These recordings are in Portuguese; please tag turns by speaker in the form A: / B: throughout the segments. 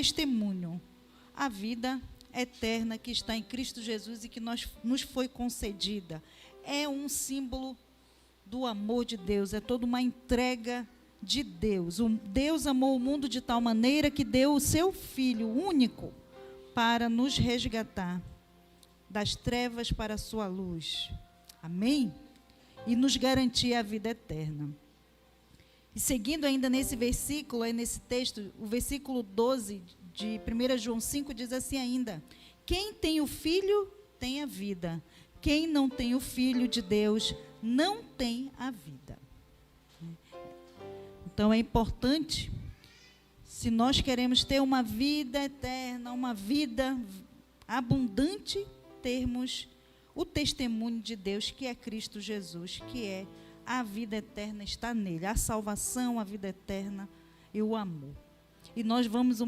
A: testemunho, a vida eterna que está em Cristo Jesus e que nos foi concedida. É um símbolo do amor de Deus, é toda uma entrega de Deus. Deus amou o mundo de tal maneira que deu o seu Filho único para nos resgatar das trevas para a sua luz. Amém? E nos garantir a vida eterna. E seguindo ainda nesse versículo, nesse texto, o versículo 12 de 1 João 5 diz assim ainda: quem tem o Filho tem a vida. Quem não tem o Filho de Deus não tem a vida. Então é importante, se nós queremos ter uma vida eterna, uma vida abundante, termos o testemunho de Deus, que é Cristo Jesus, que é a vida eterna está nele, a salvação, a vida eterna e o amor. E nós vamos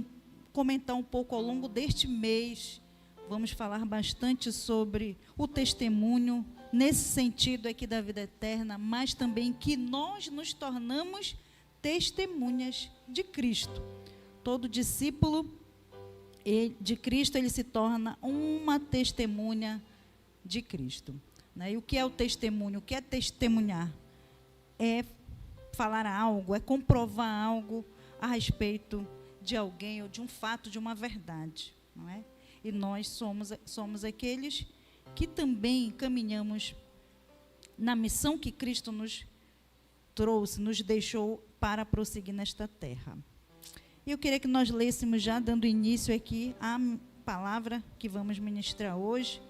A: comentar um pouco ao longo deste mês, vamos falar bastante sobre o testemunho, nesse sentido aqui da vida eterna, mas também que nós nos tornamos testemunhas de Cristo. Todo discípulo de Cristo, ele se torna uma testemunha de Cristo. E o que é o testemunho? O que é testemunhar? É falar algo, é comprovar algo a respeito de alguém ou de um fato, de uma verdade, não é? E nós somos aqueles que também caminhamos na missão que Cristo nos trouxe, nos deixou para prosseguir nesta terra. E eu queria que nós lêssemos, já dando início aqui, a palavra que vamos ministrar hoje,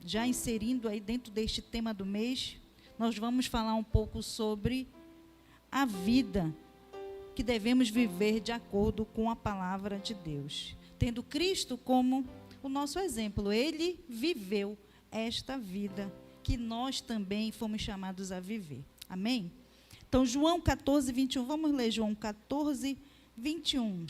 A: já inserindo aí dentro deste tema do mês. Nós vamos falar um pouco sobre a vida que devemos viver de acordo com a palavra de Deus, tendo Cristo como o nosso exemplo. Ele viveu esta vida que nós também fomos chamados a viver. Amém? Então, João 14, 21. Vamos ler João 14, 21.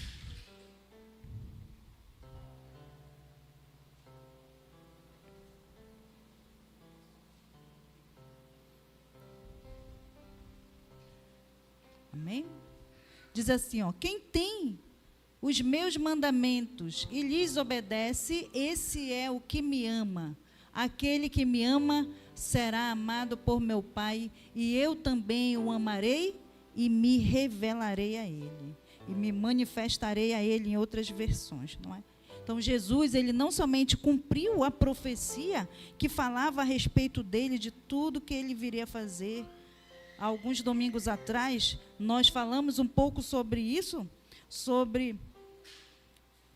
A: Amém? Diz assim, quem tem os meus mandamentos e lhes obedece, esse é o que me ama. Aquele que me ama será amado por meu Pai, e eu também o amarei e me revelarei a ele. E me manifestarei a ele, em outras versões, não é? Então, Jesus, ele não somente cumpriu a profecia que falava a respeito dele, de tudo que ele viria fazer. Há alguns domingos atrás, nós falamos um pouco sobre isso, sobre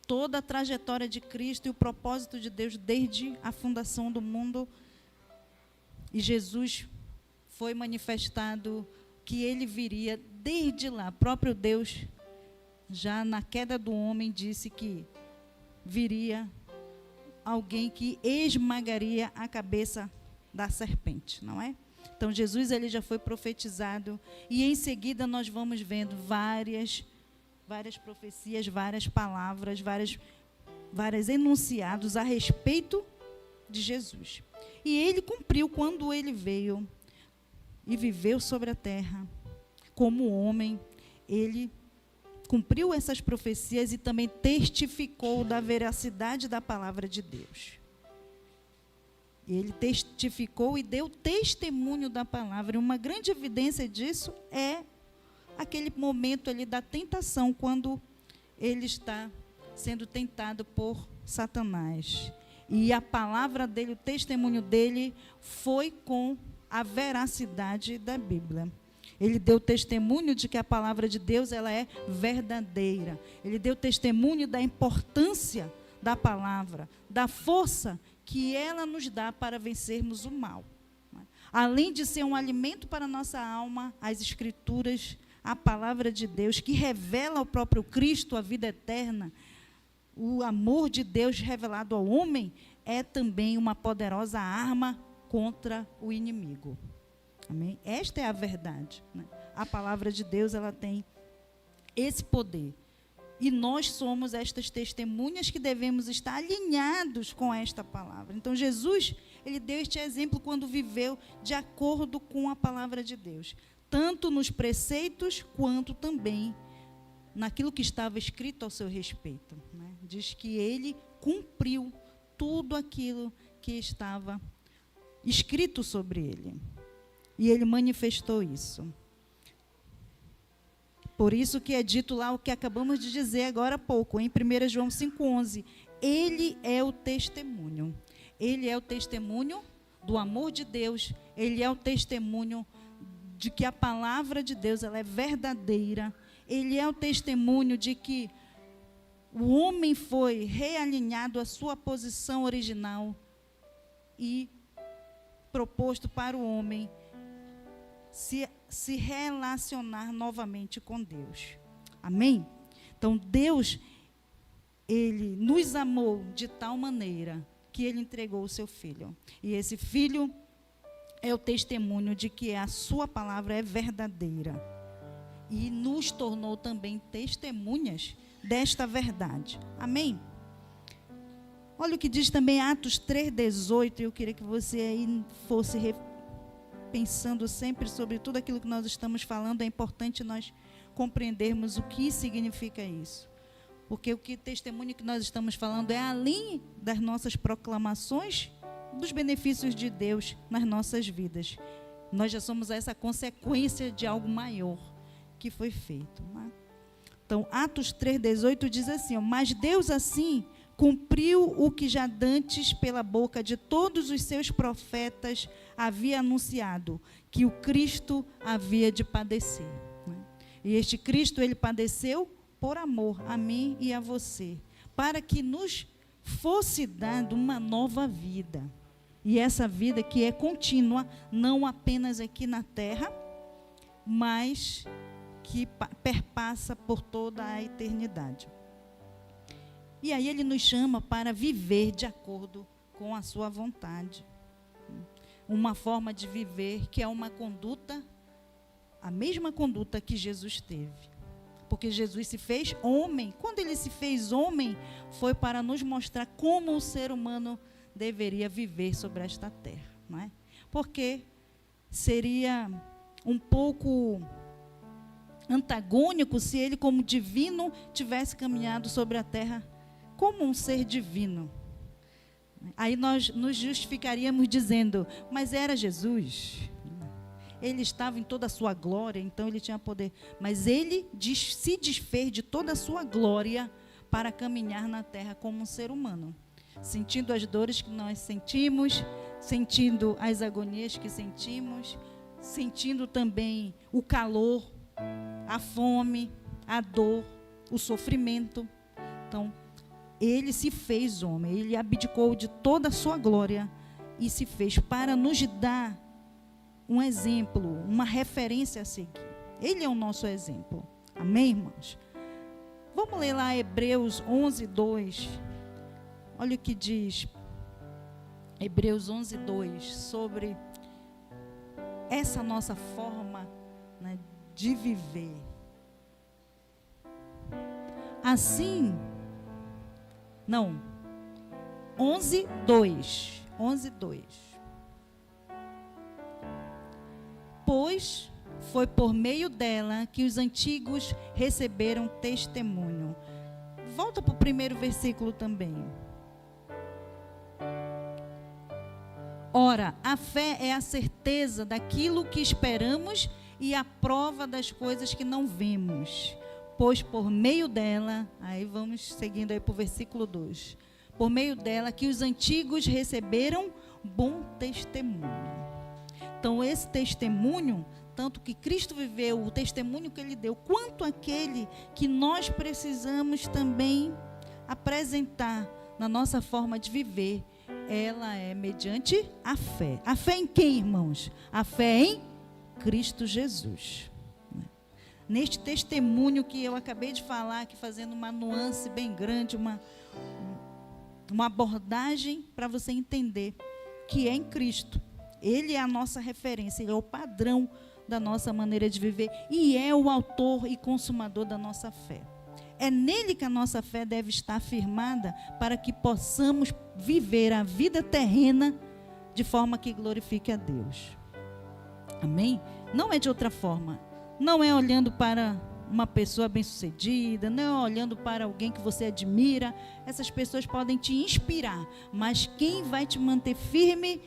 A: toda a trajetória de Cristo e o propósito de Deus desde a fundação do mundo. E Jesus foi manifestado que ele viria desde lá. Próprio Deus, já na queda do homem, disse que viria alguém que esmagaria a cabeça da serpente, não é? Então, Jesus, ele já foi profetizado, e em seguida nós vamos vendo várias profecias, várias palavras, vários enunciados a respeito de Jesus. E ele cumpriu quando ele veio e viveu sobre a terra como homem. Ele cumpriu essas profecias e também testificou da veracidade da palavra de Deus. Ele testificou e deu testemunho da palavra. E uma grande evidência disso é aquele momento ali da tentação, quando ele está sendo tentado por Satanás. E a palavra dele, o testemunho dele, foi com a veracidade da Bíblia. Ele deu testemunho de que a palavra de Deus, ela é verdadeira. Ele deu testemunho da importância da palavra, da força que ela nos dá para vencermos o mal. Além de ser um alimento para a nossa alma, as Escrituras, a palavra de Deus, que revela o próprio Cristo, a vida eterna, o amor de Deus revelado ao homem, é também uma poderosa arma contra o inimigo. Amém? Esta é a verdade, né? A palavra de Deus, ela tem esse poder. E nós somos estas testemunhas que devemos estar alinhados com esta palavra. Então, Jesus, ele deu este exemplo quando viveu de acordo com a palavra de Deus, tanto nos preceitos quanto também naquilo que estava escrito ao seu respeito, né? Diz que ele cumpriu tudo aquilo que estava escrito sobre ele. E ele manifestou isso. Por isso que é dito lá o que acabamos de dizer agora há pouco, em 1 João 5,11. Ele é o testemunho. Ele é o testemunho do amor de Deus. Ele é o testemunho de que a palavra de Deus ela é verdadeira. Ele é o testemunho de que o homem foi realinhado à sua posição original e proposto para o homem se relacionar novamente com Deus. Amém? Então, Deus, Ele nos amou de tal maneira que Ele entregou o seu Filho. E esse Filho é o testemunho de que a sua palavra é verdadeira. E nos tornou também testemunhas desta verdade. Amém? Olha o que diz também Atos 3,18. Eu queria que você aí fosse pensando sempre sobre tudo aquilo que nós estamos falando. É importante nós compreendermos o que significa isso. Porque o testemunho que nós estamos falando é além das nossas proclamações, dos benefícios de Deus nas nossas vidas. Nós já somos essa consequência de algo maior que foi feito. Né? Então, Atos 3,18 diz assim, mas Deus assim cumpriu o que já dantes pela boca de todos os seus profetas havia anunciado, que o Cristo havia de padecer. Né? E este Cristo, ele padeceu por amor a mim e a você, para que nos fosse dado uma nova vida. E essa vida que é contínua, não apenas aqui na terra, mas que perpassa por toda a eternidade. E aí ele nos chama para viver de acordo com a sua vontade. Uma forma de viver que é uma conduta, a mesma conduta que Jesus teve. Porque Jesus se fez homem. Quando ele se fez homem, foi para nos mostrar como o ser humano deveria viver sobre esta terra. Não é? Porque seria um pouco antagônico se ele, como divino, tivesse caminhado sobre a terra como um ser divino. Aí nós nos justificaríamos dizendo, mas era Jesus. Ele estava em toda a sua glória, então ele tinha poder. Mas ele se desfez de toda a sua glória para caminhar na terra como um ser humano. Sentindo as dores que nós sentimos, sentindo as agonias que sentimos, sentindo também o calor, a fome, a dor, o sofrimento. Então, ele se fez homem, ele abdicou de toda a sua glória e se fez para nos dar um exemplo, uma referência a seguir. Ele é o nosso exemplo. Amém, irmãos? Vamos ler lá Hebreus 11:2. Olha o que diz Hebreus 11:2 sobre essa nossa forma, né, de viver. Assim, não, 11:2. Pois foi por meio dela que os antigos receberam testemunho. Volta para o primeiro versículo também. Ora, a fé é a certeza daquilo que esperamos e a prova das coisas que não vemos. Pois por meio dela, aí vamos seguindo aí para o versículo 2. Por meio dela que os antigos receberam bom testemunho. Então esse testemunho, tanto que Cristo viveu, o testemunho que ele deu, quanto aquele que nós precisamos também apresentar na nossa forma de viver, ela é mediante a fé. A fé em quem, irmãos? A fé em Cristo Jesus. Neste testemunho que eu acabei de falar, aqui fazendo uma nuance bem grande, uma abordagem para você entender que é em Cristo. Ele é a nossa referência, ele é o padrão da nossa maneira de viver e é o autor e consumador da nossa fé. É nele que a nossa fé deve estar firmada para que possamos viver a vida terrena de forma que glorifique a Deus. Amém? Não é de outra forma. Não é olhando para uma pessoa bem-sucedida, não olhando para alguém que você admira. Essas pessoas podem te inspirar, mas quem vai te manter firme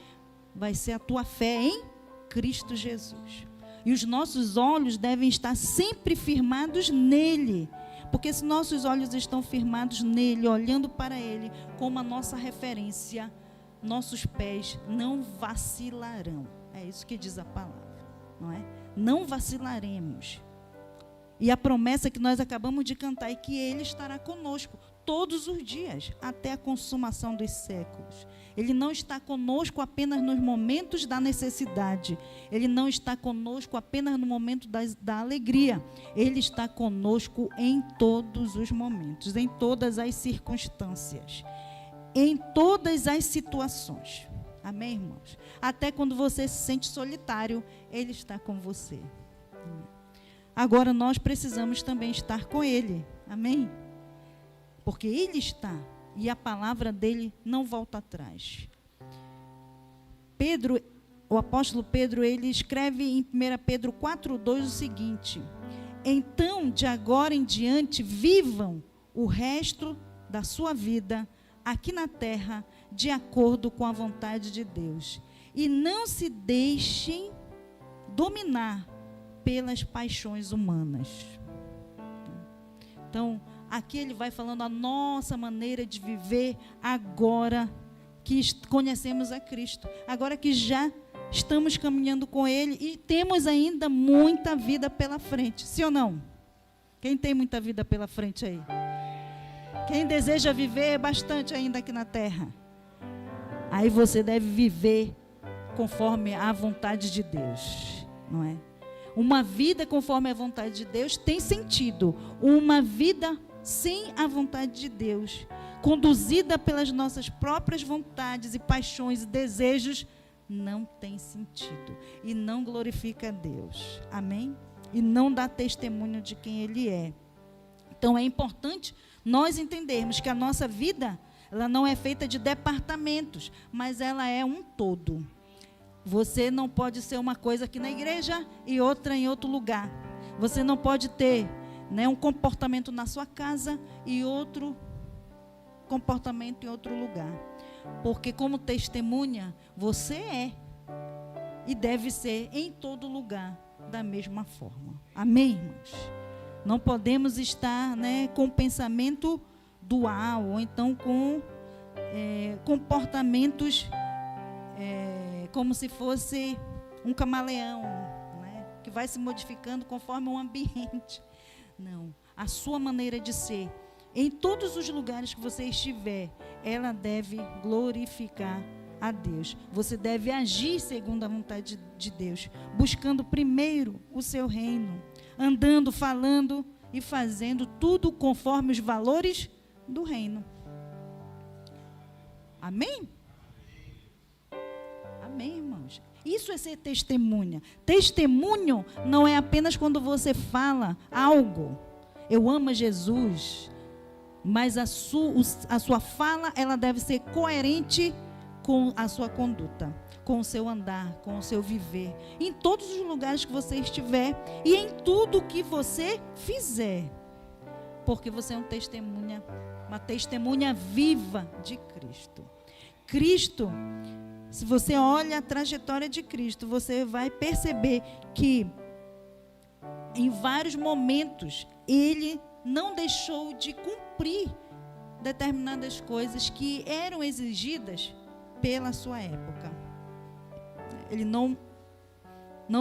A: vai ser a tua fé em Cristo Jesus. E os nossos olhos devem estar sempre firmados nele, porque se nossos olhos estão firmados nele, olhando para ele como a nossa referência, nossos pés não vacilarão. É isso que diz a palavra, não é? Não vacilaremos. E a promessa que nós acabamos de cantar é que ele estará conosco todos os dias, até a consumação dos séculos. Ele não está conosco apenas nos momentos da necessidade. Ele não está conosco apenas no momento da alegria. Ele está conosco em todos os momentos, em todas as circunstâncias, em todas as situações. Amém, irmãos? Até quando você se sente solitário, ele está com você. Agora nós precisamos também estar com ele. Amém? Porque ele está e a palavra dele não volta atrás. Pedro, o apóstolo Pedro, ele escreve em 1 Pedro 4:2 o seguinte: então, de agora em diante, vivam o resto da sua vida aqui na terra de acordo com a vontade de Deus. E não se deixem dominar pelas paixões humanas. Então, aqui ele vai falando a nossa maneira de viver agora que conhecemos a Cristo. Agora que já estamos caminhando com ele e temos ainda muita vida pela frente. Sim ou não? Quem tem muita vida pela frente aí? Quem deseja viver bastante ainda aqui na terra? Aí você deve viver conforme a vontade de Deus, não é? Uma vida conforme a vontade de Deus tem sentido. Uma vida sem a vontade de Deus, conduzida pelas nossas próprias vontades e paixões e desejos, não tem sentido e não glorifica a Deus. Amém? E não dá testemunho de quem Ele é. Então é importante nós entendermos que a nossa vida, ela não é feita de departamentos, mas ela é um todo. Você não pode ser uma coisa aqui na igreja e outra em outro lugar. Você não pode ter, né, um comportamento na sua casa e outro comportamento em outro lugar. Porque como testemunha, você é e deve ser em todo lugar da mesma forma. Amém, irmãos? Não podemos estar, né, com pensamento dual ou então com comportamentos como se fosse um camaleão, né, que vai se modificando conforme o ambiente. Não, a sua maneira de ser, em todos os lugares que você estiver, ela deve glorificar a Deus. Você deve agir segundo a vontade de Deus, buscando primeiro o seu reino, andando, falando e fazendo tudo conforme os valores do reino. Amém? Amém, irmãos? Isso é ser testemunha. Testemunho não é apenas quando você fala algo. Eu amo Jesus. Mas a sua fala, ela deve ser coerente com a sua conduta, com o seu andar, com o seu viver. Em todos os lugares que você estiver e em tudo que você fizer. Porque você é uma testemunha viva de Cristo. Cristo, se você olha a trajetória de Cristo, você vai perceber que em vários momentos ele não deixou de cumprir determinadas coisas que eram exigidas pela sua época. Ele não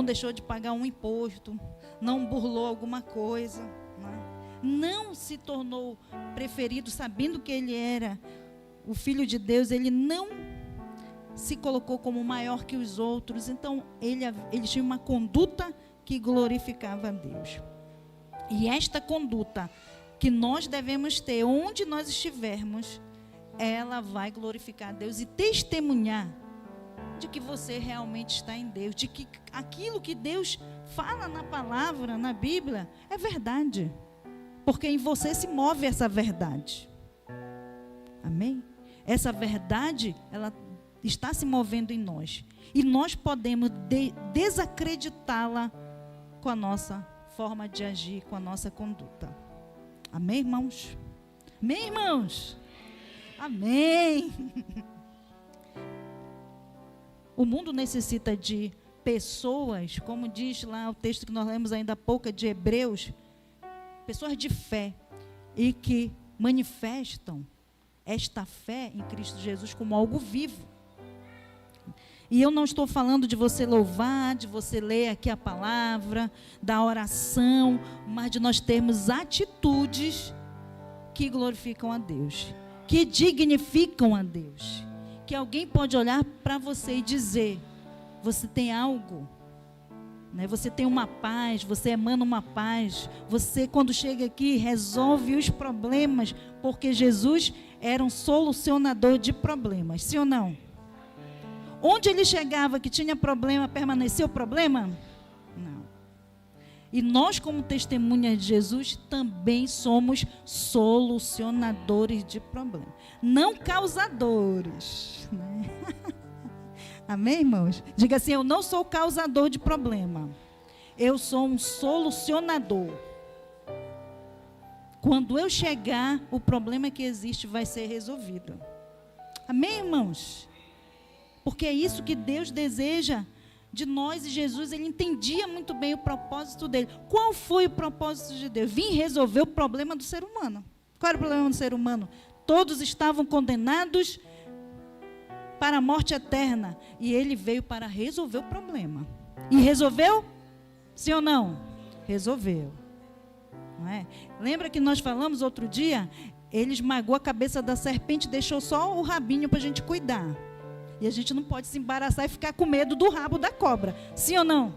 A: deixou de pagar um imposto, não burlou alguma coisa, não se tornou preferido sabendo que ele era o Filho de Deus. Ele não se colocou como maior que os outros. Então ele tinha uma conduta que glorificava a Deus. E esta conduta que nós devemos ter onde nós estivermos, ela vai glorificar a Deus e testemunhar de que você realmente está em Deus, de que aquilo que Deus fala na palavra, na Bíblia, é verdade, porque em você se move essa verdade. Amém? Essa verdade, ela está se movendo em nós, e nós podemos desacreditá-la com a nossa forma de agir, com a nossa conduta. Amém, irmãos? Amém, irmãos? Amém. O mundo necessita de pessoas, como diz lá o texto que nós lemos ainda há pouco, de Hebreus, pessoas de fé, e que manifestam esta fé em Cristo Jesus como algo vivo. E eu não estou falando de você louvar, de você ler aqui a palavra, da oração, mas de nós termos atitudes que glorificam a Deus, que dignificam a Deus. Que alguém pode olhar para você e dizer, você tem algo, né? Você tem uma paz, você emana uma paz, você quando chega aqui resolve os problemas, porque Jesus era um solucionador de problemas, sim ou não? Onde ele chegava que tinha problema, permaneceu o problema? Não. E nós, como testemunhas de Jesus, também somos solucionadores de problemas, não causadores, né? Amém, irmãos? Diga assim, eu não sou causador de problema, eu sou um solucionador. Quando eu chegar, o problema que existe vai ser resolvido. Amém, irmãos? Porque é isso que Deus deseja de nós, e Jesus, ele entendia muito bem o propósito dele. Qual foi o propósito de Deus? Vim resolver o problema do ser humano. Qual era o problema do ser humano? Todos estavam condenados para a morte eterna, e ele veio para resolver o problema. E resolveu? Sim ou não? Resolveu. Não é? Lembra que nós falamos outro dia? Ele esmagou a cabeça da serpente, deixou só o rabinho para a gente cuidar. E a gente não pode se embaraçar e ficar com medo do rabo da cobra. Sim ou não?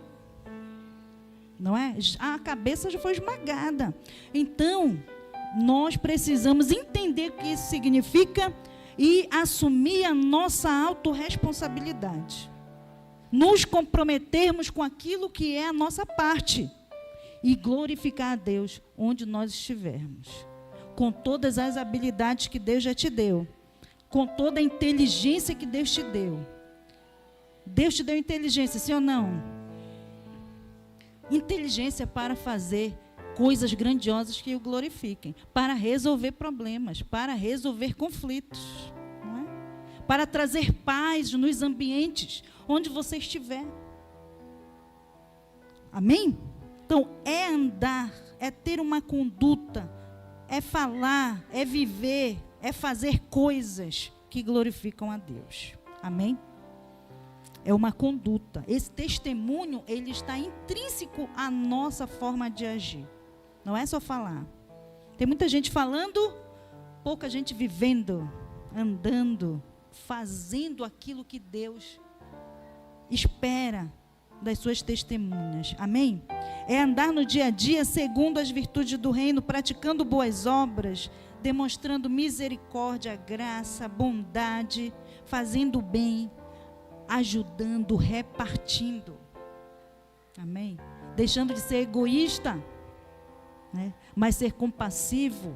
A: Não é? A cabeça já foi esmagada. Então, nós precisamos entender o que isso significa e assumir a nossa autorresponsabilidade. Nos comprometermos com aquilo que é a nossa parte. E glorificar a Deus onde nós estivermos. Com todas as habilidades que Deus já te deu. Com toda a inteligência que Deus te deu. Deus te deu inteligência, sim ou não? Inteligência para fazer coisas grandiosas que o glorifiquem. Para resolver problemas, para resolver conflitos. Não é? Para trazer paz nos ambientes onde você estiver. Amém? Então, é andar, é ter uma conduta, é falar, é viver, é fazer coisas que glorificam a Deus. Amém? É uma conduta. Esse testemunho, ele está intrínseco à nossa forma de agir. Não é só falar. Tem muita gente falando, pouca gente vivendo, andando, fazendo aquilo que Deus espera das suas testemunhas. Amém? É andar no dia a dia segundo as virtudes do reino, praticando boas obras, demonstrando misericórdia, graça, bondade, fazendo o bem, ajudando, repartindo. Amém? Deixando de ser egoísta, né? Mas ser compassivo.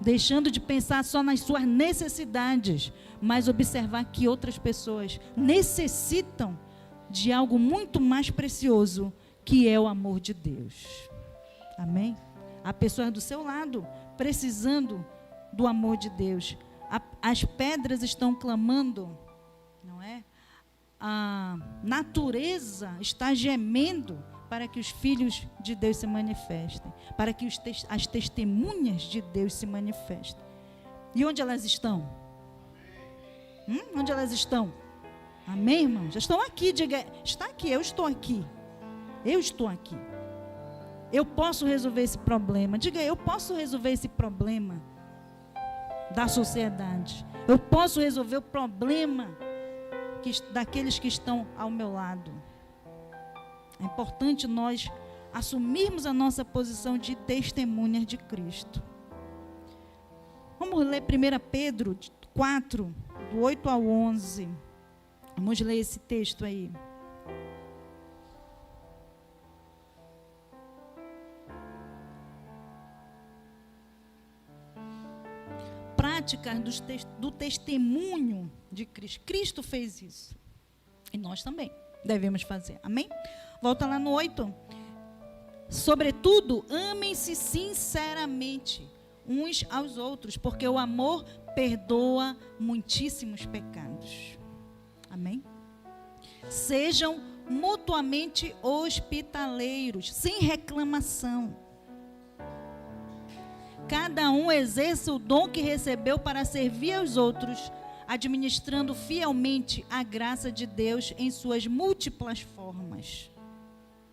A: Deixando de pensar só nas suas necessidades, mas observar que outras pessoas necessitam de algo muito mais precioso, que é o amor de Deus. Amém? Há pessoas do seu lado precisando do amor de Deus. As pedras estão clamando, não é? A natureza está gemendo para que os filhos de Deus se manifestem, para que as testemunhas de Deus se manifestem. E onde elas estão? Onde elas estão? Amém, irmãos? Já estão aqui, diga, está aqui, eu estou aqui. Eu estou aqui. Eu posso resolver esse problema. Diga, eu posso resolver esse problema da sociedade. Eu posso resolver o problema daqueles que estão ao meu lado. É importante nós assumirmos a nossa posição de testemunhas de Cristo. Vamos ler 1 Pedro 4, do 8 ao 11. Vamos ler esse texto aí. Práticas do testemunho de Cristo. Cristo fez isso. E nós também devemos fazer. Amém? Volta lá no 8. Sobretudo, amem-se sinceramente uns aos outros, porque o amor perdoa muitíssimos pecados. Amém? Sejam mutuamente hospitaleiros, sem reclamação. Cada um exerça o dom que recebeu para servir aos outros, administrando fielmente a graça de Deus em suas múltiplas formas.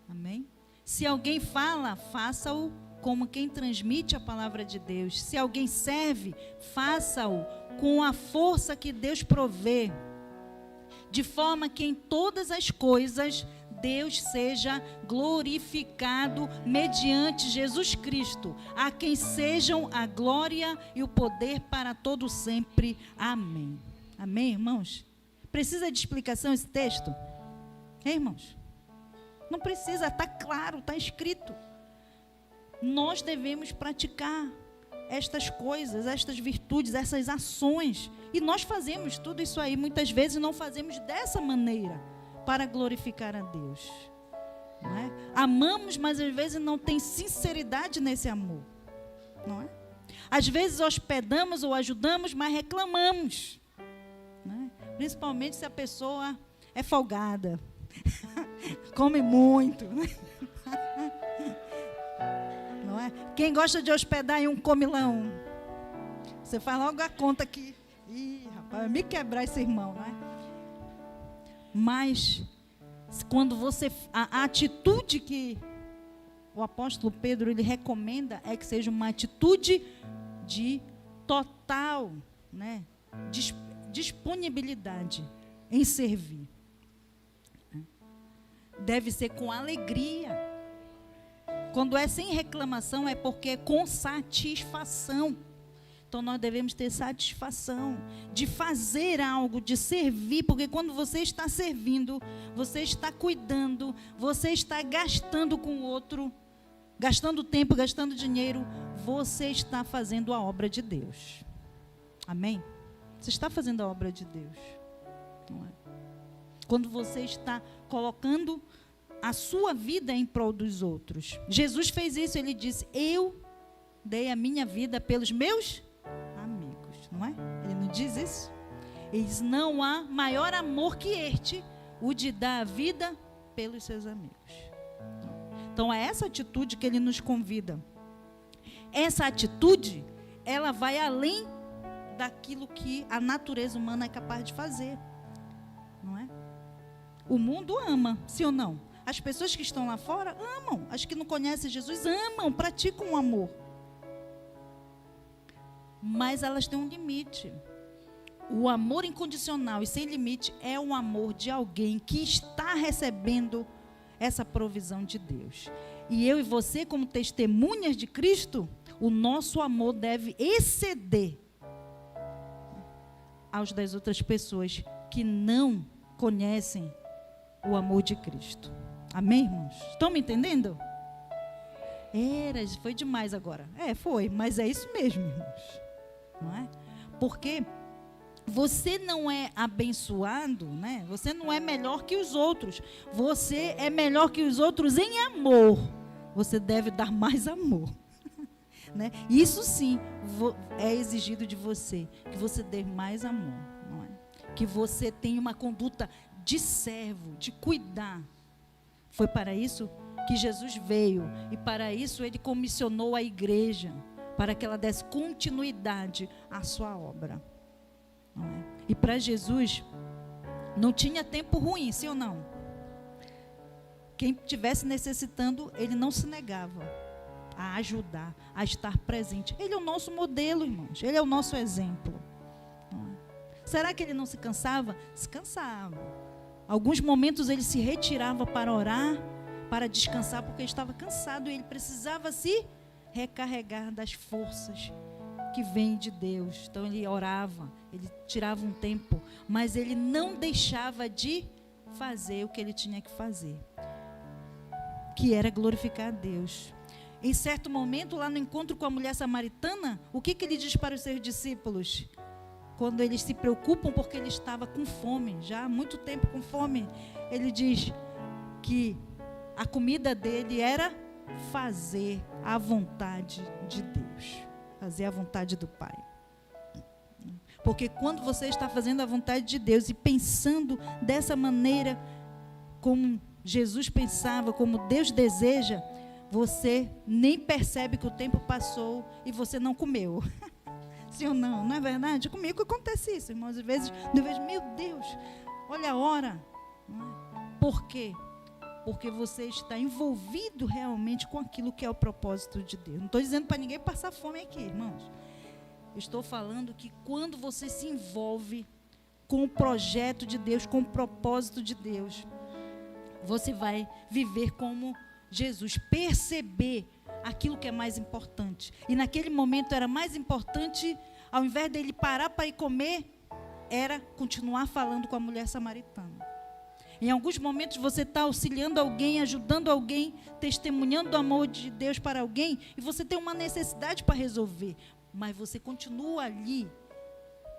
A: Amém? Se alguém fala, faça-o como quem transmite a palavra de Deus. Se alguém serve, faça-o com a força que Deus provê, de forma que em todas as coisas Deus seja glorificado mediante Jesus Cristo, a quem sejam a glória e o poder para todo sempre. Amém. Amém, irmãos? Precisa de explicação esse texto? Hein, irmãos? Não precisa, está claro, está escrito. Nós devemos praticar estas coisas, estas virtudes, essas ações. E nós fazemos tudo isso aí, muitas vezes não fazemos dessa maneira, para glorificar a Deus. Não é? Amamos, mas às vezes não tem sinceridade nesse amor. Não é? Às vezes hospedamos ou ajudamos, mas reclamamos. Não é? Principalmente se a pessoa é folgada. Come muito. Não é? Quem gosta de hospedar em um comilão? Você faz logo a conta aqui. Ih, rapaz, vai me quebrar esse irmão, não é? Mas, quando você... A atitude que o apóstolo Pedro ele recomenda é que seja uma atitude de total, né, disponibilidade em servir. Deve ser com alegria. Quando é sem reclamação, é porque é com satisfação. Então, nós devemos ter satisfação de fazer algo, de servir, porque quando você está servindo, você está cuidando, você está gastando com o outro, gastando tempo, gastando dinheiro, você está fazendo a obra de Deus. Amém? Você está fazendo a obra de Deus. Não é? Quando você está colocando a sua vida em prol dos outros. Jesus fez isso, ele disse, eu dei a minha vida pelos meus amigos, não é? Ele não diz isso? Ele diz, não há maior amor que este, o de dar a vida pelos seus amigos. Então, é essa atitude que ele nos convida. Essa atitude, ela vai além daquilo que a natureza humana é capaz de fazer, não é? O mundo ama, sim ou não? As pessoas que estão lá fora amam, as que não conhecem Jesus amam, praticam o amor. Mas elas têm um limite. O amor incondicional e sem limite é o amor de alguém que está recebendo essa provisão de Deus. E eu e você, como testemunhas de Cristo, o nosso amor deve exceder aos das outras pessoas que não conhecem o amor de Cristo. Amém, irmãos? Estão me entendendo? Foi demais agora. Foi, mas é isso mesmo, irmãos. Não é? Porque você não é abençoado, né? Você não é melhor que os outros. Você é melhor que os outros em amor. Você deve dar mais amor. Né? Isso sim é exigido de você, que você dê mais amor, não é? Que você tenha uma conduta de servo, de cuidar. Foi para isso que Jesus veio e para isso ele comissionou a igreja, para que ela desse continuidade à sua obra, não é? E para Jesus não tinha tempo ruim, sim ou não? Quem estivesse necessitando, ele não se negava a ajudar, a estar presente. Ele é o nosso modelo, irmãos. Ele é o nosso exemplo. Não é? Será que ele não se cansava? Se cansava. Alguns momentos ele se retirava para orar, para descansar, porque ele estava cansado e ele precisava se recarregar das forças que vêm de Deus. Então ele orava, ele tirava um tempo, mas ele não deixava de fazer o que ele tinha que fazer, que era glorificar a Deus. Em certo momento, lá no encontro com a mulher samaritana, o que ele diz para os seus discípulos? Quando eles se preocupam porque ele estava com fome, já há muito tempo com fome, ele diz que a comida dele era fazer a vontade de Deus, fazer a vontade do Pai. Porque quando você está fazendo a vontade de Deus e pensando dessa maneira, como Jesus pensava, como Deus deseja, você nem percebe que o tempo passou e você não comeu. Sim ou não? Não é verdade? Comigo acontece isso, irmãos. Às vezes eu vejo, meu Deus, olha a hora. Por quê? Porque você está envolvido realmente com aquilo que é o propósito de Deus. Não estou dizendo para ninguém passar fome aqui, irmãos. Eu estou falando que quando você se envolve com o projeto de Deus, com o propósito de Deus, você vai viver como Jesus, perceber aquilo que é mais importante. E naquele momento era mais importante, ao invés dele parar para ir comer, era continuar falando com a mulher samaritana. Em alguns momentos você está auxiliando alguém, ajudando alguém, testemunhando o amor de Deus para alguém, e você tem uma necessidade para resolver, mas você continua ali,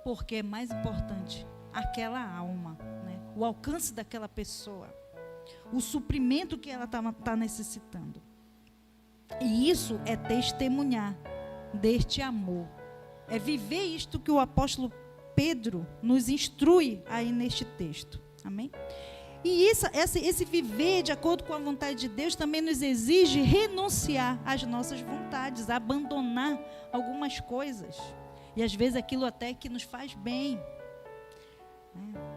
A: porque é mais importante aquela alma, né? O alcance daquela pessoa, o suprimento que ela está necessitando. E isso é testemunhar deste amor, é viver isto que o apóstolo Pedro nos instrui aí neste texto, amém? E esse viver de acordo com a vontade de Deus também nos exige renunciar às nossas vontades, abandonar algumas coisas. E às vezes aquilo até que nos faz bem.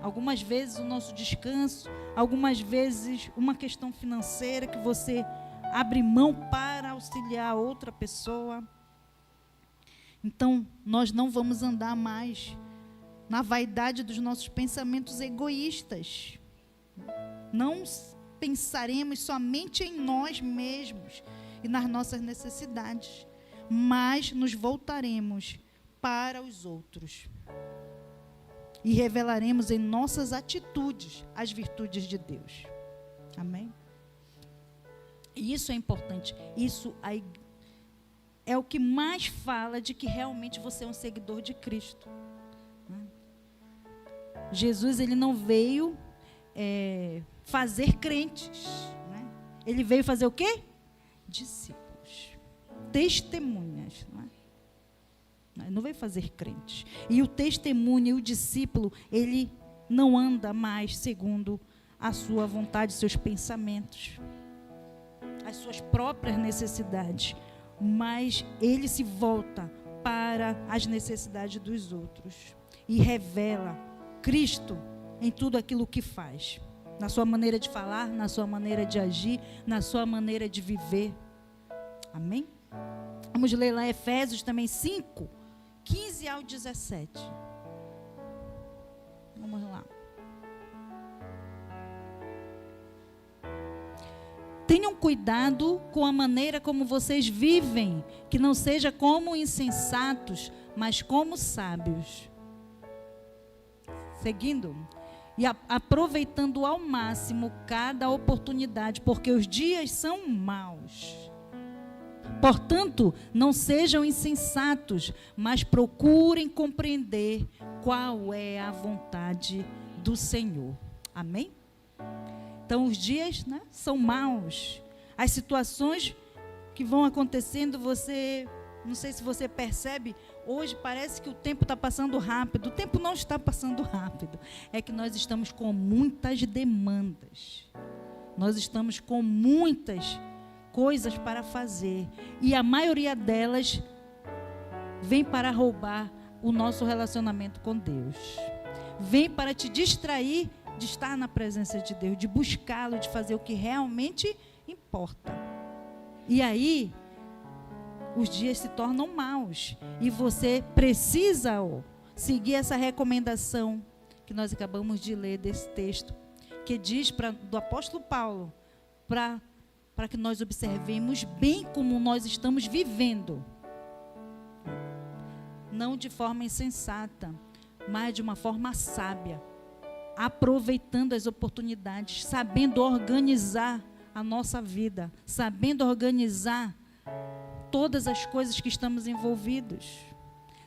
A: Algumas vezes o nosso descanso, algumas vezes uma questão financeira que você abre mão para auxiliar outra pessoa. Então, nós não vamos andar mais na vaidade dos nossos pensamentos egoístas. Não pensaremos somente em nós mesmos e nas nossas necessidades, mas nos voltaremos para os outros e revelaremos em nossas atitudes as virtudes de Deus. Amém? E isso é importante. Isso é o que mais fala de que realmente você é um seguidor de Cristo. Jesus, ele não veio fazer crentes, né? Ele veio fazer o quê? Discípulos, testemunhas, não é? Ele não veio fazer crentes. E o testemunho e o discípulo, ele não anda mais segundo a sua vontade, seus pensamentos, as suas próprias necessidades, mas ele se volta para as necessidades dos outros e revela Cristo em tudo aquilo que faz, na sua maneira de falar, na sua maneira de agir, na sua maneira de viver. Amém? Vamos ler lá Efésios também 5, 15 ao 17. Vamos lá. Tenham cuidado com a maneira como vocês vivem, que não seja como insensatos, mas como sábios. Seguindo. E aproveitando ao máximo cada oportunidade, porque os dias são maus. Portanto, não sejam insensatos, mas procurem compreender qual é a vontade do Senhor. Amém? Então, os dias, né, são maus. As situações que vão acontecendo, não sei se você percebe, hoje parece que o tempo está passando rápido. O tempo não está passando rápido. É que nós estamos com muitas demandas. Nós estamos com muitas coisas para fazer. E a maioria delas vem para roubar o nosso relacionamento com Deus. Vem para te distrair de estar na presença de Deus, de buscá-lo, de fazer o que realmente importa. E aí, os dias se tornam maus. E você precisa seguir essa recomendação que nós acabamos de ler desse texto, que diz do apóstolo Paulo, para que nós observemos bem como nós estamos vivendo. Não de forma insensata, mas de uma forma sábia, aproveitando as oportunidades, sabendo organizar a nossa vida, sabendo organizar todas as coisas que estamos envolvidos.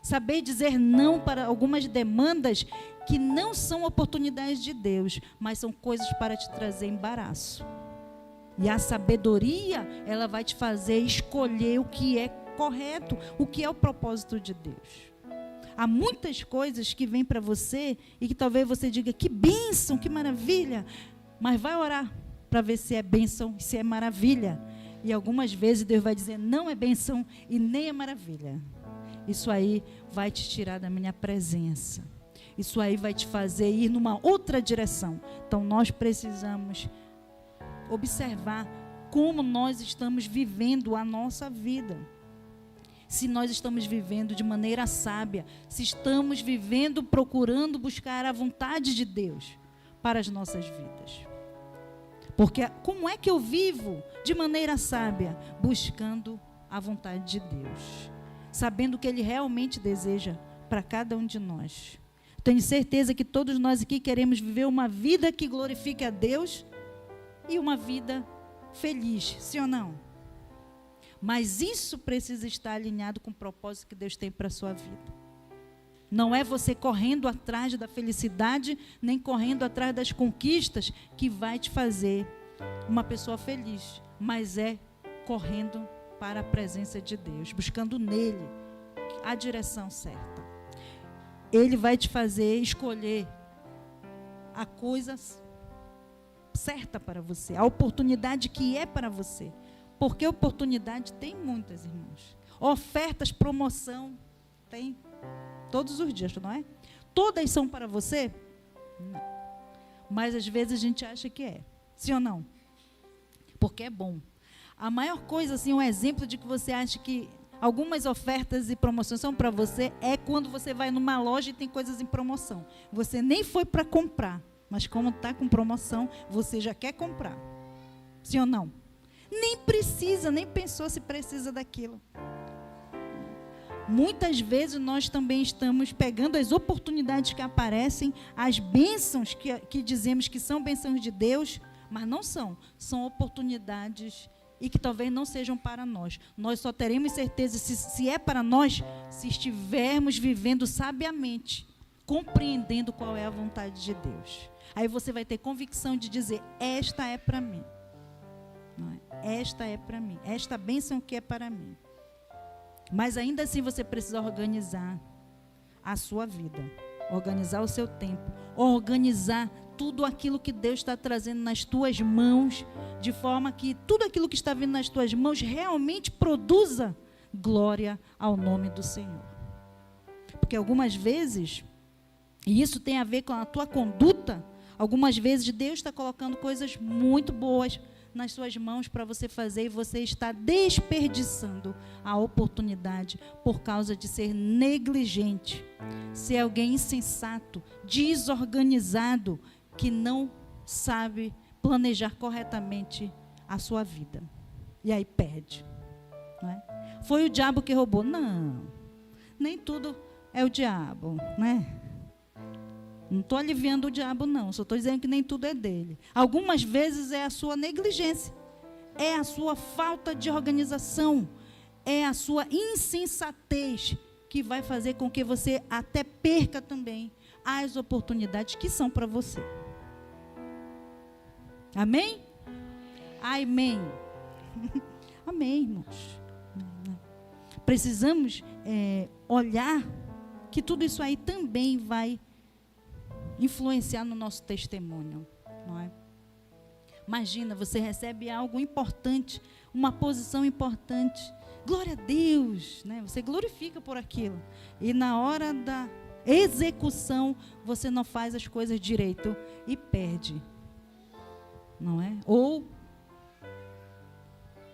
A: Saber dizer não para algumas demandas que não são oportunidades de Deus, mas são coisas para te trazer embaraço. E a sabedoria, ela vai te fazer escolher o que é correto, o que é o propósito de Deus. Há muitas coisas que vêm para você e que talvez você diga, que bênção, que maravilha. Mas vai orar para ver se é bênção e se é maravilha. E algumas vezes Deus vai dizer, não é bênção e nem é maravilha. Isso aí vai te tirar da minha presença. Isso aí vai te fazer ir numa outra direção. Então nós precisamos observar como nós estamos vivendo a nossa vida. Se nós estamos vivendo de maneira sábia, se estamos vivendo procurando buscar a vontade de Deus para as nossas vidas. Porque como é que eu vivo de maneira sábia? Buscando a vontade de Deus, sabendo o que Ele realmente deseja para cada um de nós. Tenho certeza que todos nós aqui queremos viver uma vida que glorifique a Deus e uma vida feliz, sim ou não? Mas isso precisa estar alinhado com o propósito que Deus tem para a sua vida. Não é você correndo atrás da felicidade, nem correndo atrás das conquistas que vai te fazer uma pessoa feliz, mas é correndo para a presença de Deus, buscando nele a direção certa. Ele vai te fazer escolher a coisa certa para você, a oportunidade que é para você. Porque oportunidade tem muitas, irmãos. Ofertas, promoção, tem todos os dias, não é? Todas são para você? Não. Mas às vezes a gente acha que é. Sim ou não? Porque é bom. A maior coisa, assim, um exemplo de que você acha que algumas ofertas e promoções são para você, é quando você vai numa loja e tem coisas em promoção. Você nem foi para comprar, mas como está com promoção, você já quer comprar. Sim ou não? Nem precisa, nem pensou se precisa daquilo. Muitas vezes nós também estamos pegando as oportunidades que aparecem, as bênçãos que dizemos que são bênçãos de Deus, mas não são. São oportunidades e que talvez não sejam para nós. Nós só teremos certeza se é para nós, se estivermos vivendo sabiamente, compreendendo qual é a vontade de Deus. Aí você vai ter convicção de dizer, esta é para mim. Não é? Esta é para mim. Esta bênção que é para mim. Mas ainda assim você precisa organizar a sua vida. Organizar o seu tempo. Organizar tudo aquilo que Deus está trazendo nas tuas mãos. De forma que tudo aquilo que está vindo nas tuas mãos realmente produza glória ao nome do Senhor. Porque algumas vezes, e isso tem a ver com a tua conduta, algumas vezes Deus está colocando coisas muito boas nas suas mãos para você fazer e você está desperdiçando a oportunidade por causa de ser negligente, ser alguém insensato, desorganizado, que não sabe planejar corretamente a sua vida. E aí perde. Não é? Foi o diabo que roubou? Não, nem tudo é o diabo, né? Não estou aliviando o diabo, não. Só estou dizendo que nem tudo é dele. Algumas vezes é a sua negligência. É a sua falta de organização. É a sua insensatez que vai fazer com que você até perca também as oportunidades que são para você. Amém? Amém. Amém, irmãos. Precisamos olhar que tudo isso aí também vai influenciar no nosso testemunho, não é? Imagina, você recebe algo importante, uma posição importante, glória a Deus, né? Você glorifica por aquilo, e na hora da execução, você não faz as coisas direito e perde, não é? Ou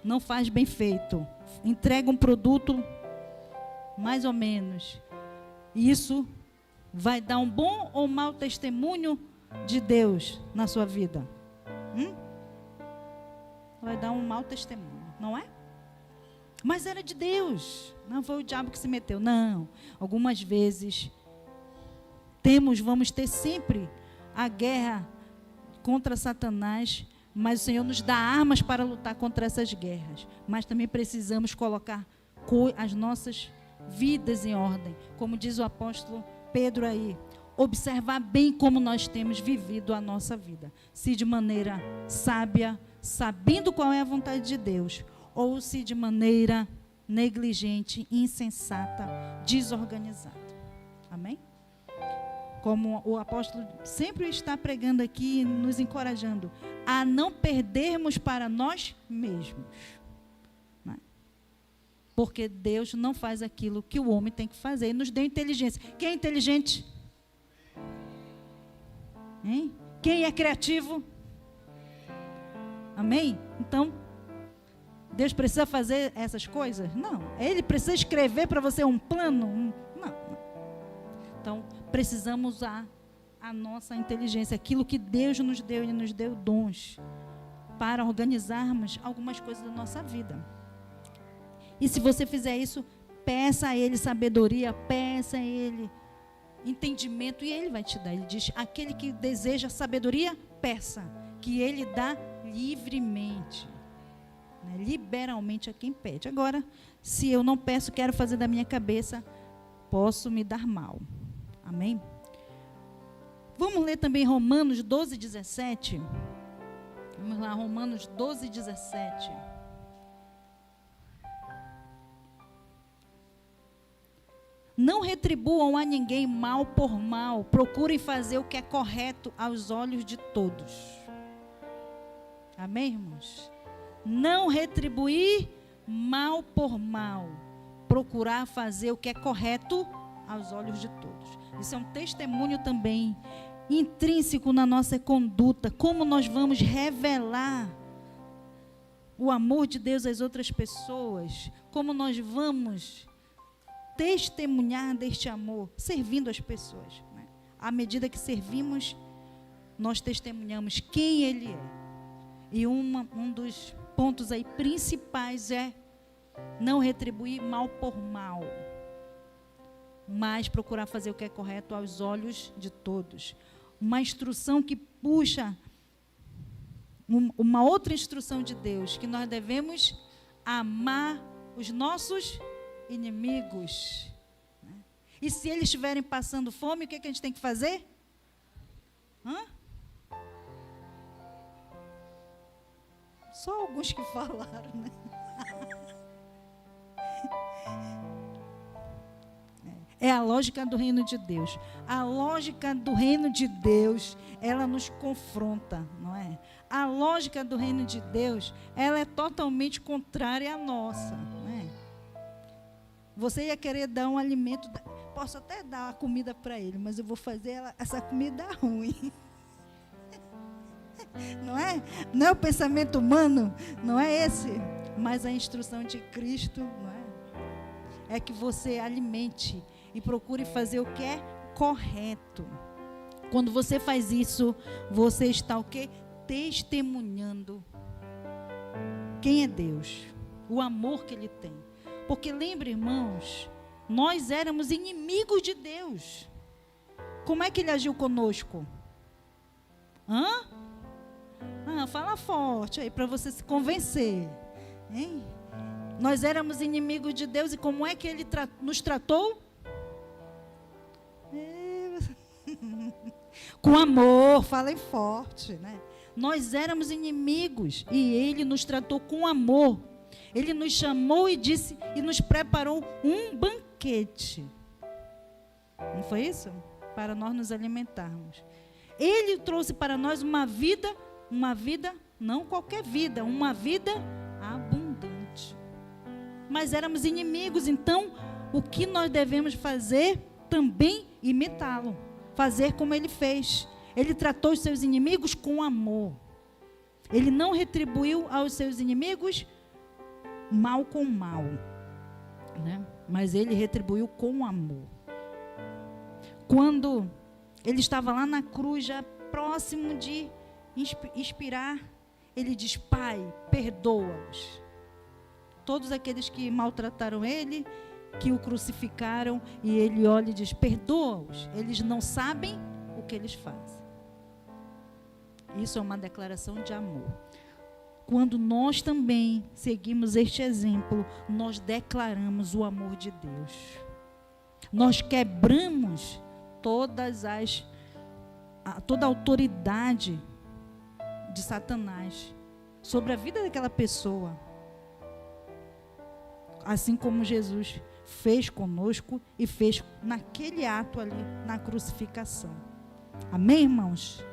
A: não faz bem feito, entrega um produto mais ou menos, e isso vai dar um bom ou mau testemunho de Deus na sua vida? Vai dar um mau testemunho, não é? Mas era de Deus, não foi o diabo que se meteu. Não, algumas vezes vamos ter sempre a guerra contra Satanás, mas o Senhor nos dá armas para lutar contra essas guerras. Mas também precisamos colocar as nossas vidas em ordem, como diz o apóstolo Pedro aí, observar bem como nós temos vivido a nossa vida. Se de maneira sábia, sabendo qual é a vontade de Deus, ou se de maneira negligente, insensata, desorganizada. Amém? Como o apóstolo sempre está pregando aqui, nos encorajando a não perdermos para nós mesmos. Né? Porque Deus não faz aquilo que o homem tem que fazer. Ele nos deu inteligência. Quem é inteligente? Hein? Quem é criativo? Amém? Então, Deus precisa fazer essas coisas? Não. Ele precisa escrever para você um plano? Não. Então, precisamos usar a nossa inteligência, aquilo que Deus nos deu, Ele nos deu dons para organizarmos algumas coisas da nossa vida. E se você fizer isso, peça a Ele sabedoria, peça a Ele entendimento, e Ele vai te dar. Ele diz, aquele que deseja sabedoria, peça, que Ele dá livremente, né? Liberalmente a quem pede. Agora, se eu não peço, quero fazer da minha cabeça, posso me dar mal. Amém? Vamos ler também Romanos 12, 17. Vamos lá, Romanos 12, 17. Não retribuam a ninguém mal por mal. Procurem fazer o que é correto aos olhos de todos. Amém, irmãos? Não retribuir mal por mal. Procurar fazer o que é correto aos olhos de todos. Isso é um testemunho também intrínseco na nossa conduta. Como nós vamos revelar o amor de Deus às outras pessoas. Como nós vamos testemunhar deste amor, servindo as pessoas. Né? À medida que servimos, nós testemunhamos quem Ele é. E um dos pontos aí principais é não retribuir mal por mal, mas procurar fazer o que é correto aos olhos de todos. Uma instrução que puxa uma outra instrução de Deus, que nós devemos amar os nossos inimigos. Né? E se eles estiverem passando fome, o que a gente tem que fazer? Só alguns que falaram, né? É a lógica do reino de Deus. A lógica do reino de Deus, ela nos confronta, não é? A lógica do reino de Deus, ela é totalmente contrária à nossa, não é? Você ia querer dar um alimento, posso até dar a comida para ele, mas eu vou fazer essa comida ruim. Não é? Não é o pensamento humano, não é esse, mas a instrução de Cristo, não é? É que você alimente e procure fazer o que é correto. Quando você faz isso, você está o quê? Testemunhando quem é Deus, o amor que Ele tem. Porque lembre, irmãos, nós éramos inimigos de Deus. Como é que Ele agiu conosco? Fala forte aí para você se convencer. Hein? Nós éramos inimigos de Deus e como é que Ele nos tratou? Com amor, falem forte, né? Nós éramos inimigos e Ele nos tratou com amor. Ele nos chamou e disse e nos preparou um banquete. Não foi isso? Para nós nos alimentarmos. Ele trouxe para nós uma vida, não qualquer vida, uma vida abundante. Mas éramos inimigos, então o que nós devemos fazer? Também imitá-lo, fazer como Ele fez. Ele tratou os seus inimigos com amor. Ele não retribuiu aos seus inimigos mal com mal, né? Mas Ele retribuiu com amor. Quando Ele estava lá na cruz, já próximo de expirar, Ele diz: Pai, perdoa-os. Todos aqueles que maltrataram Ele, que o crucificaram, e Ele olha e diz: perdoa-os, eles não sabem o que eles fazem. Isso é uma declaração de amor. Quando nós também seguimos este exemplo, nós declaramos o amor de Deus. Nós quebramos toda a autoridade de Satanás. sobre a vida daquela pessoa. Assim como Jesus fez conosco e fez naquele ato ali, na crucificação. Amém, irmãos?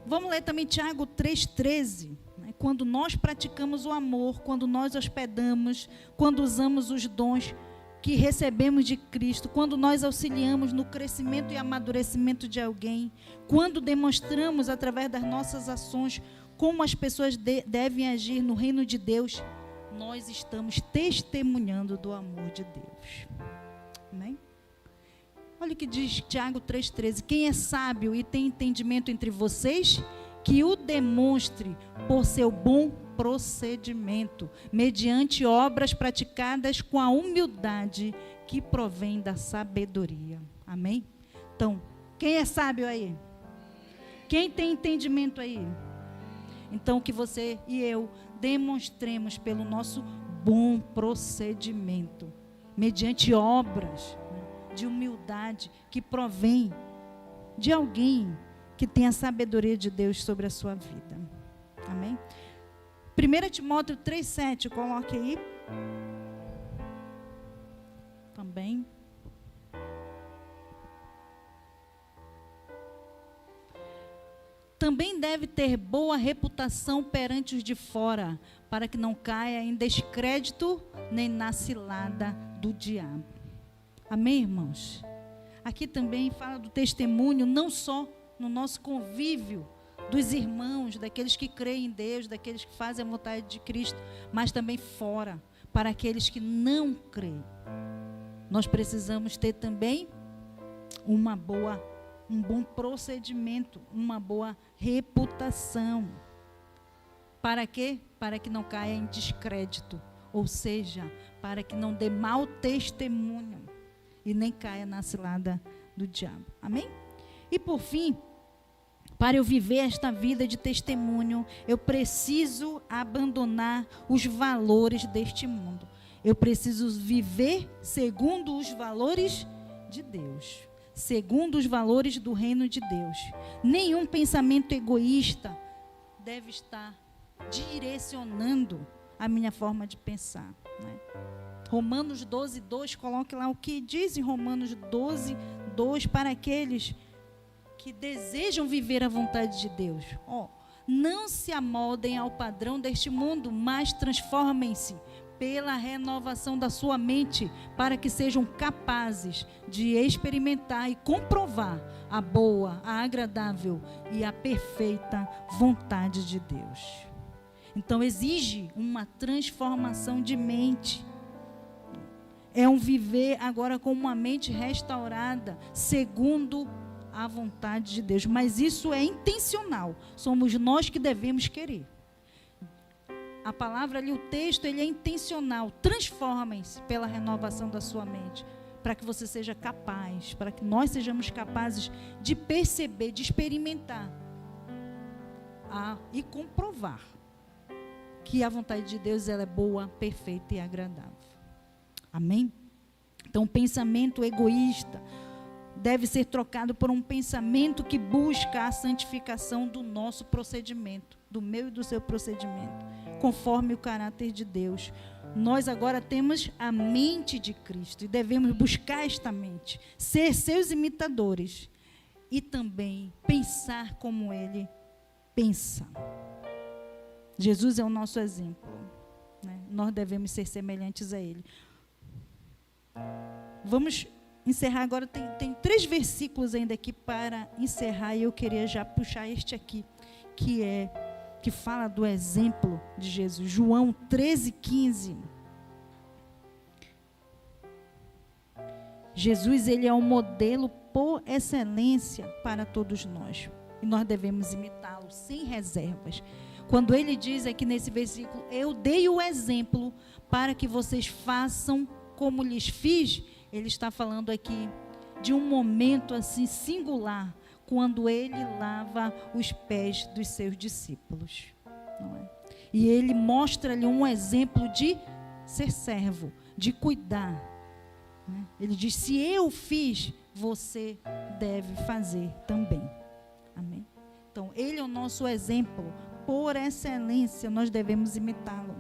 A: Vamos ler também Tiago 3,13. Quando nós praticamos o amor, quando nós hospedamos, quando usamos os dons que recebemos de Cristo, quando nós auxiliamos no crescimento e amadurecimento de alguém, quando demonstramos através das nossas ações como as pessoas devem agir no reino de Deus, nós estamos testemunhando do amor de Deus. Amém? Olha o que diz Tiago 3,13. Quem é sábio e tem entendimento entre vocês, que o demonstre por seu bom procedimento, mediante obras praticadas com a humildade que provém da sabedoria. Amém? Então, quem é sábio aí? Quem tem entendimento aí? Então, que você e eu demonstremos pelo nosso bom procedimento, mediante obras, né, de humildade que provém de alguém que tem a sabedoria de Deus sobre a sua vida. Amém? 1 Timóteo 3,7, coloque aí. Também. Também deve ter boa reputação perante os de fora, para que não caia em descrédito nem na cilada do diabo. Amém, irmãos? Aqui também fala do testemunho, não só no nosso convívio dos irmãos, daqueles que creem em Deus, daqueles que fazem a vontade de Cristo, mas também fora, para aqueles que não creem. Nós precisamos ter também um bom procedimento, uma boa reputação. Para quê? Para que não caia em descrédito, ou seja, para que não dê mau testemunho e nem caia na cilada do diabo. Amém? E por fim, para eu viver esta vida de testemunho, eu preciso abandonar os valores deste mundo. Eu preciso viver segundo os valores de Deus, segundo os valores do reino de Deus. Nenhum pensamento egoísta deve estar direcionando a minha forma de pensar, né? Romanos 12:2, coloque lá o que diz em Romanos 12:2 para aqueles que desejam viver a vontade de Deus. Não se amoldem ao padrão deste mundo, mas transformem-se pela renovação da sua mente, para que sejam capazes de experimentar e comprovar a boa, a agradável e a perfeita vontade de Deus. Então exige uma transformação de mente. É um viver agora com uma mente restaurada, segundo a vontade de Deus. Mas isso é intencional. Somos nós que devemos querer. A palavra ali, o texto, ele é intencional. Transformem-se pela renovação da sua mente, para que você seja capaz, para que nós sejamos capazes de perceber, de experimentar e comprovar que a vontade de Deus, ela é boa, perfeita e agradável. Amém? Então, o pensamento egoísta deve ser trocado por um pensamento que busca a santificação do nosso procedimento, do meu e do seu procedimento, conforme o caráter de Deus. Nós agora temos a mente de Cristo e devemos buscar esta mente, ser seus imitadores e também pensar como Ele pensa. Jesus é o nosso exemplo, né? Nós devemos ser semelhantes a Ele. Vamos encerrar agora, tem 3 versículos ainda aqui para encerrar, e eu queria já puxar este aqui, que fala do exemplo de Jesus. João 13:15. Jesus, ele é um modelo por excelência para todos nós, e nós devemos imitá-lo sem reservas. Quando ele diz aqui nesse versículo, eu dei o exemplo para que vocês façam como lhes fiz, ele está falando aqui de um momento assim singular, quando ele lava os pés dos seus discípulos, não é? E ele mostra-lhe um exemplo de ser servo, de cuidar, né? Ele diz, se eu fiz, você deve fazer também. Amém? Então, ele é o nosso exemplo por excelência, nós devemos imitá-lo.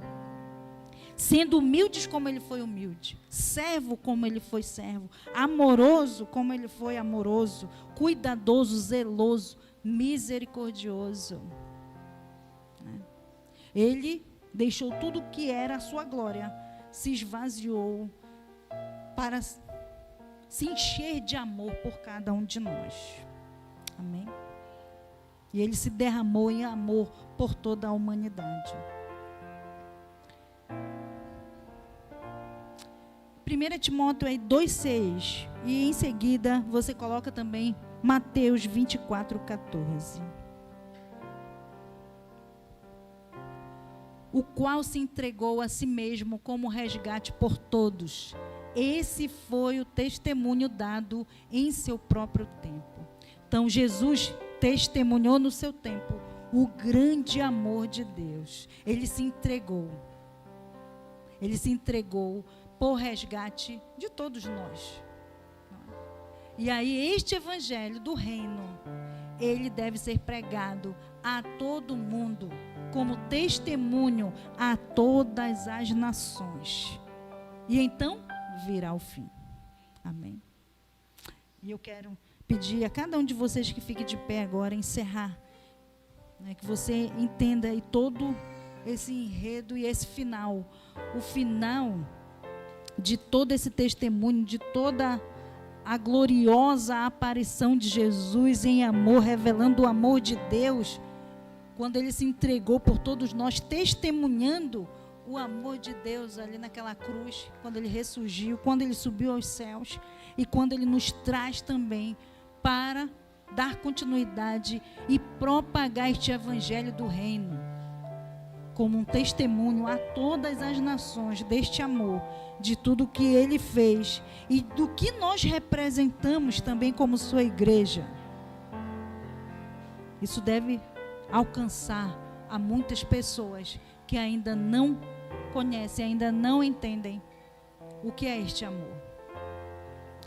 A: Sendo humildes como ele foi humilde, servo como ele foi servo, amoroso como ele foi amoroso, cuidadoso, zeloso, misericordioso. Ele deixou tudo o que era a sua glória, se esvaziou para se encher de amor por cada um de nós. Amém? E ele se derramou em amor por toda a humanidade. 1 Timóteo 2,6. E em seguida você coloca também Mateus 24,14. O qual se entregou a si mesmo como resgate por todos. Esse foi o testemunho dado em seu próprio tempo. Então Jesus testemunhou no seu tempo o grande amor de Deus. Ele se entregou. Ele se entregou por resgate de todos nós. E aí este evangelho do reino, ele deve ser pregado a todo mundo, como testemunho a todas as nações. E então virá o fim. Amém. E eu quero pedir a cada um de vocês que fique de pé agora, encerrar, né, que você entenda aí todo esse enredo e esse final. O final de todo esse testemunho, de toda a gloriosa aparição de Jesus em amor, revelando o amor de Deus, quando ele se entregou por todos nós, testemunhando o amor de Deus ali naquela cruz, quando ele ressurgiu, quando ele subiu aos céus e quando ele nos traz também para dar continuidade e propagar este evangelho do reino como um testemunho a todas as nações deste amor, de tudo que ele fez e do que nós representamos também como sua igreja. Isso deve alcançar a muitas pessoas que ainda não conhecem, ainda não entendem o que é este amor.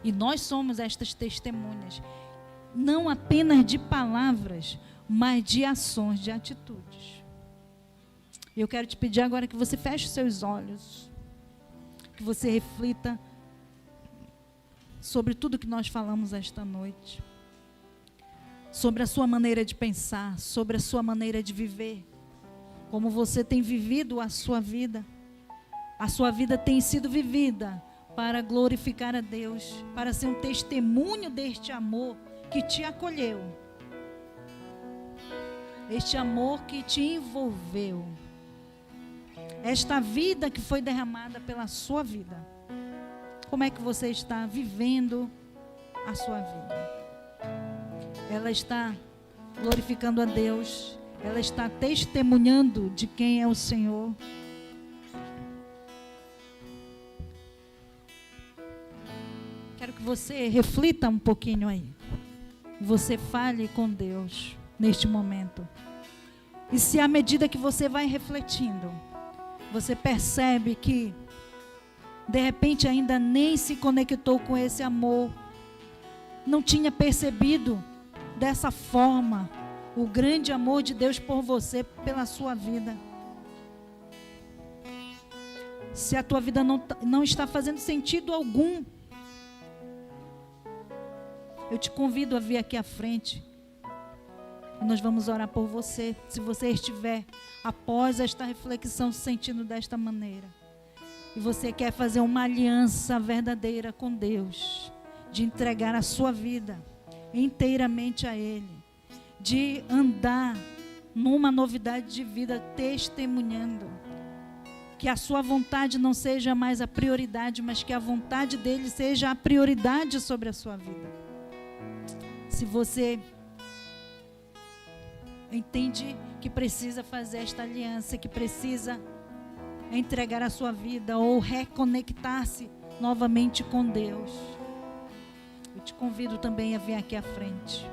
A: E nós somos estas testemunhas, não apenas de palavras, mas de ações, de atitudes. Eu quero te pedir agora que você feche os seus olhos, que você reflita sobre tudo que nós falamos esta noite, sobre a sua maneira de pensar, sobre a sua maneira de viver, como você tem vivido a sua vida. A sua vida tem sido vivida para glorificar a Deus, para ser um testemunho deste amor que te acolheu, este amor que te envolveu, esta vida que foi derramada pela sua vida. Como é que você está vivendo a sua vida? Ela está glorificando a Deus? Ela está testemunhando de quem é o Senhor? Quero que você reflita um pouquinho aí. Você fale com Deus neste momento. E se à medida que você vai refletindo, você percebe que de repente ainda nem se conectou com esse amor, não tinha percebido dessa forma o grande amor de Deus por você, pela sua vida. Se a tua vida não está fazendo sentido algum, eu te convido a vir aqui à frente. E nós vamos orar por você. Se você estiver, após esta reflexão, se sentindo desta maneira, e você quer fazer uma aliança verdadeira com Deus, de entregar a sua vida inteiramente a Ele, de andar numa novidade de vida, testemunhando, que a sua vontade não seja mais a prioridade, mas que a vontade dele seja a prioridade sobre a sua vida. Se você entende que precisa fazer esta aliança, que precisa entregar a sua vida ou reconectar-se novamente com Deus, eu te convido também a vir aqui à frente.